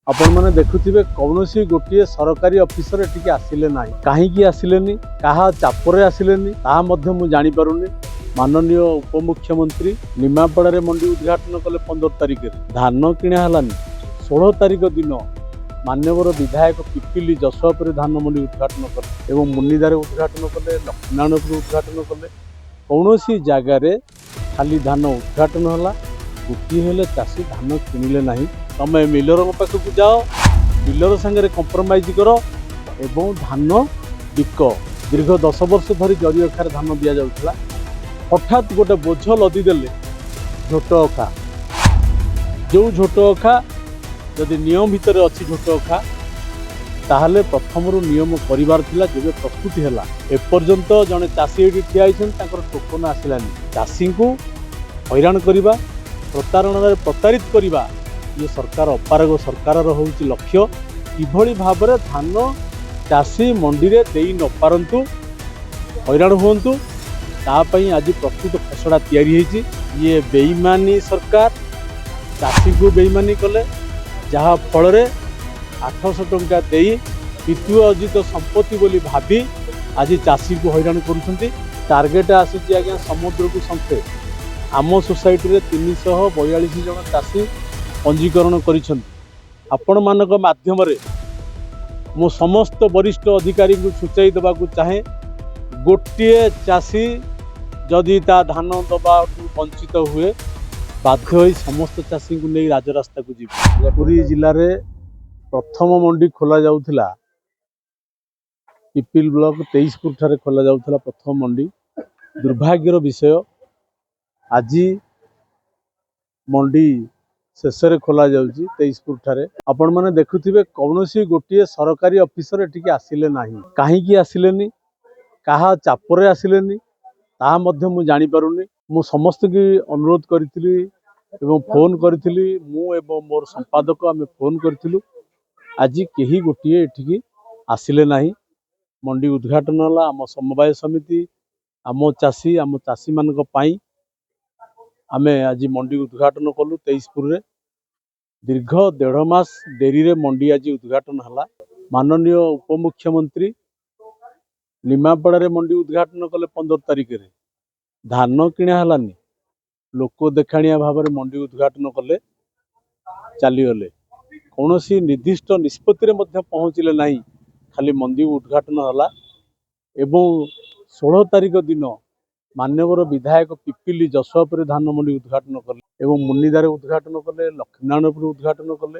आपण मैंने देखुथिबे कौनसी गोटे सरकारी ऑफिसर एटिके आसिले नाही काहींकी आसिलेनी काहा चापरे आसिलेनी ताहा मध्य मु जानि पारुनी। माननीय उपमुख्यमंत्री निमापड़ा मंडी उद्घाटन कले 15 तारिख धान किणा हलानी 16 तारिख दिन मान्यवर विधायक पिपिली जशुआपुर धान मंडी उद्घाटन कले एवं मुनिदारे उद्घाटन कले लक्ष्मीनारायणपुर उद्घाटन कले कौनसी जगार खाली धान उद्घाटन हला गोटे हेले चाषी धान किणिले नाही। तमें मिलर पाखक जाओ मिलर सांगे कंप्रोमाइज कर एवं धान बिक दीर्घ 10 वर्ष धरी जरी अखार धान दि जाऊला हठात गोटे बोझ लदिदेले झोट अखा जो झोट अखा जदि नियम भितर अच्छी झोट अखा ताहले प्रथम नियम परिवार थिला जेबे प्रस्तुति हैला एपर्यंत जने चाषी एठी ठिया आइछन ताकर टोकन आसिलानी चाषी को हैरान करिबा प्रतारणा प्रतारित करिबा ये सरकार अपारग सरकार होउची लक्ष्य किभली भाबरे धान चाषी मंडी रे देई न पारंतु हैरान होंतु तापई आज प्रस्तुत खसड़ा तैयारी होती। ये बेईमानी सरकार चाषी को बेईमानी कले जहाँ फल 800 टंका दे पितु अर्जित संपत्ति बोली भाभी आज चाषी को हैरान करुँच। टार्गेट आसूची आज्ञा समुद्र को संख्ये आम सोसाइटी रे 342 जन चाषी पंजीकरण आपण मानक माध्यम रे मो समस्त वरिष्ठ अधिकारी को सूचाई देवा चाहे गोटे चाषी जदि ता धान दबा वंचित हुए बाध्य होई समस्त चाषी को नहीं राजरास्ता को जीव। पुरी जिले में प्रथम मंडी खोला जाउथिला पिपिल ब्लॉक 23पुर ठारे खोला जाउथिला प्रथम मंडी दुर्भाग्यर विषय आज मंडी शेष में खोला जाउची 23पुर ठारे। आपण माने देखुथिबे कौनसी गोटे सरकारी ऑफिसर एटिके आसिले नाही काहींकी आसिलेनी काहा चापरे आसिलेनी ताहा मध्य मु जानि पारुनी। मु समस्त की अनुरोध करिथिली एवं फोन करिथिली मु एवं मोर संपादक आमे फोन करिथिलु आज केही गोटे एठिकी आसिले नाही। मंडी उद्घाटन हला आम समवाय समिति आम चाषी मानक पाई आमे आज मंडी उद्घाटन कलु 23पुर रे दीर्घ 1.5 मास डेरी रे मंडी आज उद्घाटन हला। माननीय उपमुख्यमंत्री निमापड़ा मंडी उद्घाटन कले 15 तारिख धान किणा हलानी लोक देखाणिया भाव में मंडी उद्घाटन कले चलीगले कौन सी निर्दिष्ट निष्पत्ति पहुँचले नहीं खाली मंडी उद्घाटन हला एवं 16 तारिख दिन मान्यवर विधायक पिपिली जशुआपुर धान मंडी उद्घाटन कले एवं मुनिदारे उद्घाटन कले लक्ष्मीनारायणपुर उद्घाटन कले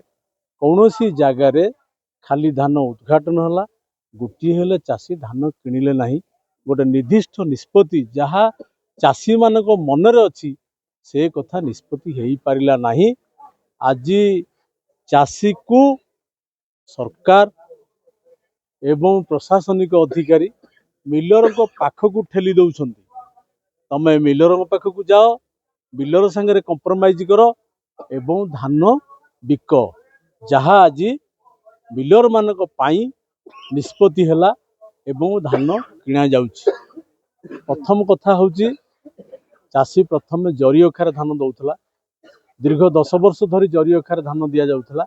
कौन सी जगार खाली धान उद्घाटन हला गोटे हेले चाषी धान किणिले नहीं। गोटे निर्दिष्ट निष्पत्ति जहाँ चाषी मानक मनरे अच्छी से कथा निष्पत्ति हो पारिला नहीं। आज चाषी को सरकार एवं प्रशासनिक अधिकारी मिलर पाखक ठेली दौरान तमें मिलर पाखक जाओ मिलर सांगे कंप्रोमाइज कर एवं धान बिक जहाँ आज मिलर मानक पाई निष्पत्ति हैला एवं धान किणा जाउछि। प्रथम कथा होची चाषी प्रथम जरी अखार धान दौथला दीर्घ 10 वर्ष धरी जरी अखार धान दि जाउथला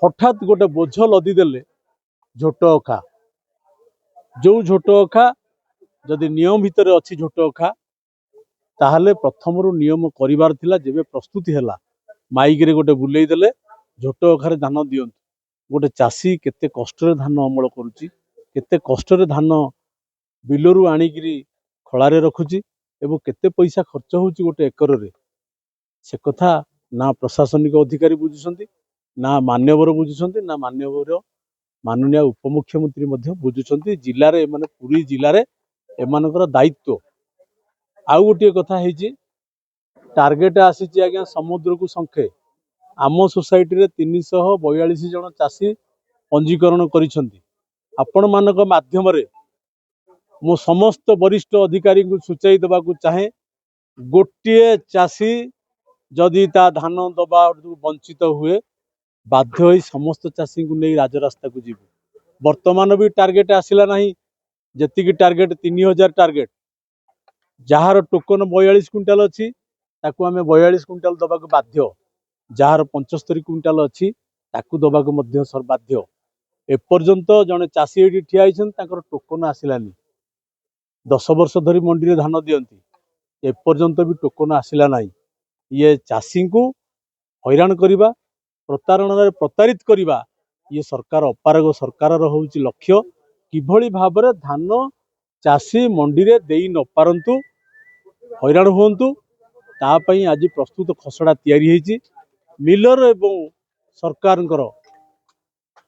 हठात गोटे बोझ लदिदेले झोट अखा जो झोट अखा जदि नियम भितर अच्छी झोट अखा ताहले प्रथम नियम परिवार थिला जेबे प्रस्तुति हैला माइक रे गोटे बुलेई देले झोट अखार धान दियंतु। गोटे चाषी केते कष्ट धान अमल करुच्ची केते कष्ट धान बिलरू आनिकी खलारे रखुची एवं केते पैसा खर्च होची गोटे एकर रे से कथा ना प्रशासनिक अधिकारी बुझुछंती ना मान्यवर बुझुछंती ना माननीय उपमुख्यमंत्री मध्य बुझुछंती। जिले में माने पूरी जिले में एमानकर दायित्व। आउ गोटे कथा हेची टार्गेट आसीची आज्ञा समुद्र को संख्ये आम सोसाइटी रे 342 जन चाषी पंजीकरण करिसेंती। आपण मानक माध्यम रे मो समस्त वरिष्ठ अधिकारी को सूचाई देवा चाहे गोटे चाषी जदि ता धान दबा वंचित हुए बाध्य होई समस्त चाषी को नहीं राजरास्ता को जीव। वर्तमान भी टार्गेट आसिला नहीं जेतिकी टार्गेट 3000 टार्गेट जार टोकन 42 क्विंटाल अच्छी ताकू आम 42 क्विंटाल दबा बाध्य जार 75 क्विंटाल अच्छी ताकू दबाकू मध्य बाध्य। एपर्यंत जड़े चाषी ये ठिया टोकन आसलानी 10 वर्ष धरी मंडी धान दियंती एपर्यंत भी टोकन आसला ना। ये चाषी को हैरान करवा प्रतारण प्रतारित करवा ये सरकार अपारग सरकार होउची लक्ष्य किभली भाव धान चाषी मंडी रे देई न पारंतु हैरान हुंतु तापई आज प्रस्तुत खसड़ा तैयारी होईची। मिलर एवं सरकार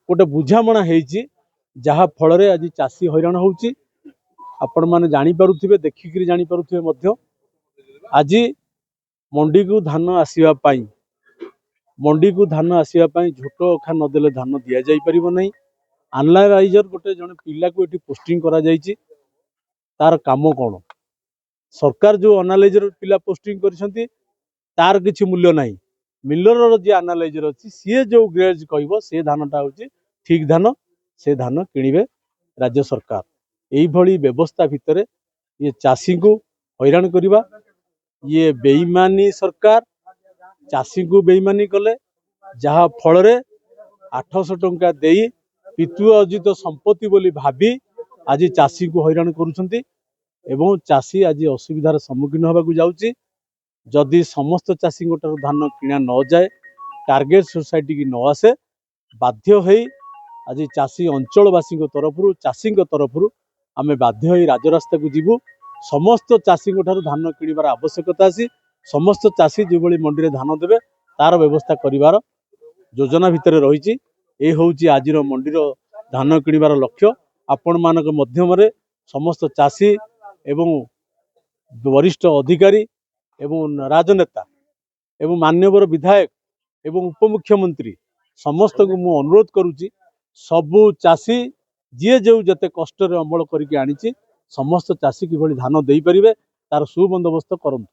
गोटे बुझामणा होईची जहा फल रे आज चाषी हैरान होउची। आपण माने जानी पारुथिबे देखिकरी जानी पारुथिबे मध्य आज मंडी को धान आसीबा पई झोटो अखा नदेले धान दिया जाई परिबो नहीं। एनालाइजर गोटे जने पिला को एटी पोस्टिंग करा जाईची तार काम कौन सरकार जो एनालाइजर पिला पोस्टिंग करिसंती तार किछि मूल्य नहीं। मिलर जे एनालाइजर अछि सी जो ग्रेज कहबो से धानटा होची ठीक धान से धान किनिबे राज्य सरकार। एई भली व्यवस्था भितर ये चाषी को हैरान करवा ये बेईमानी सरकार चाषी को बेईमानी कले जहा फल रे 800 टंका देई पितु अर्जित संपत्ति बोली भाभी आज चाषी को हैरान करुछंती एवं चाषी आज असुविधार सम्मुखीन होबाकू जाउची। जदि समस्त चाषी धान किणा न जाए टार्गेट सोसाइटी की न आसे बाध्य होई आज चाषी अंचलवासी तरफ चाषी तरफ आमे बाध्य होई राजरास्ता को जीवु। समस्त चाषी धान किणवार आवश्यकता आसी समस्त चाषी जो मंडी में धान देवे तार व्यवस्था करिवार योजना भितर रही। ये हूँ आज मंडीर धान किणवार लक्ष्य। आपण मानक मध्यम समस्त चाषी एवं वरिष्ठ अधिकारी एवं राजनेता एवं मान्यवर विधायक एवं उपमुख्यमंत्री समस्त को मु अनुरोध करुच्ची सबु चाषी जी जो जते कष्ट अमल करके आनी समस्त चाषी किभली धान दे पारिबे तार सुबंदोबस्त करंतु।